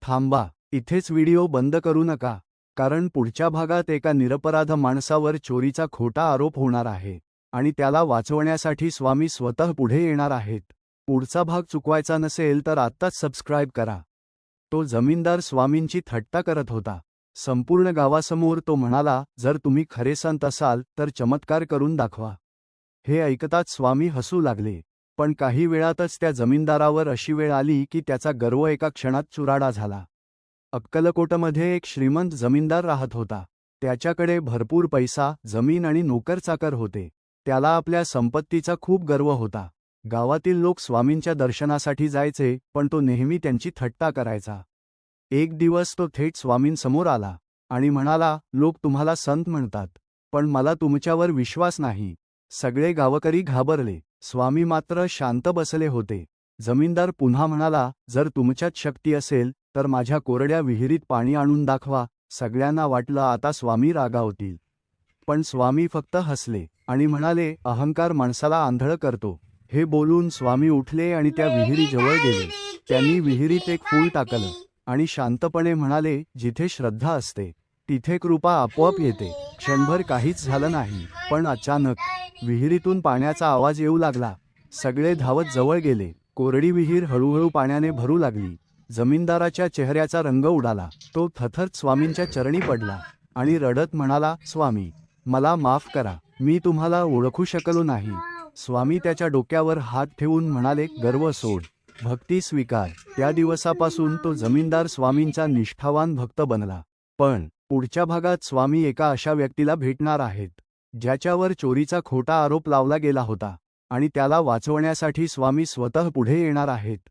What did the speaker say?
थांबा, इथेच व्हिडिओ बंद करू नका, कारण पुढच्या भागात एका निरपराध माणसावर चोरीचा खोटा आरोप होणार आहे आणि त्याला वाचवण्यासाठी स्वामी स्वतः पुढे येणार आहेत. पुढचा भाग चुकवायचा नसेल तर आत्ताच सबस्क्राईब करा. तो जमीनदार स्वामींची थट्टा करत होता. संपूर्ण गावासमोर तो म्हणाला, जर तुम्ही खरे संत असाल तर चमत्कार करून दाखवा. हे ऐकताच स्वामी हसू लागले. पण काही वेळातच त्या जमीनदारावर अशी वेळ आली की त्याचा गर्व एका क्षणात चुराडा झाला. अक्कलकोटमध्ये एक श्रीमंत जमीनदार राहत होता. त्याच्याकडे भरपूर पैसा, जमीन आणि नोकरचाकर होते. त्याला आपल्या संपत्तीचा खूप गर्व होता. गावातील लोक स्वामींच्या दर्शनासाठी जायचे, पण तो नेहमी त्यांची थट्टा करायचा. एक दिवस तो थेट स्वामींसमोर आला आणि म्हणाला, लोक तुम्हाला संत म्हणतात, पण मला तुमच्यावर विश्वास नाही. सगळे गावकरी घाबरले. स्वामी मात्र शांत बसले होते. जमीनदार पुन्हा म्हणाला, जर तुमच्यात शक्ती असेल तर माझ्या कोरड्या विहिरीत पाणी आणून दाखवा. सगळ्यांना वाटलं आता स्वामी रागावतील. पण स्वामी फक्त हसले आणि म्हणाले, अहंकार माणसाला आंधळ करतो. हे बोलून स्वामी उठले आणि त्या विहिरीजवळ गेले. त्यांनी विहिरीत एक फूल टाकलं आणि शांतपणे म्हणाले, जिथे श्रद्धा असते तिथे कृपा आपोआप येते. क्षणभर काहीच झालं नाही, पण अचानक विहिरीतून पाण्याचा आवाज येऊ लागला. सगळे धावत जवळ गेले. कोरडी विहीर हळूहळू पाण्याने भरू लागली. जमीनदाराच्या चेहऱ्याचा रंग उडाला. तो थरथरत स्वामींच्या चरणी पडला आणि रडत म्हणाला, स्वामी, मला माफ करा, मी तुम्हाला ओळखू शकलो नाही. स्वामी त्याच्या डोक्यावर हात ठेवून म्हणाले, गर्व सोड, भक्ती स्वीकार. त्या दिवसापासून तो जमीनदार स्वामींचा निष्ठावान भक्त बनला. पण पुढच्या भागात स्वामी एका अशा व्यक्तीला भेटणार आहेत, ज्याच्यावर चोरीचा खोटा आरोप लावला गेला होता आणि त्याला वाचवण्यासाठी स्वामी स्वतः पुढे येणार आहेत.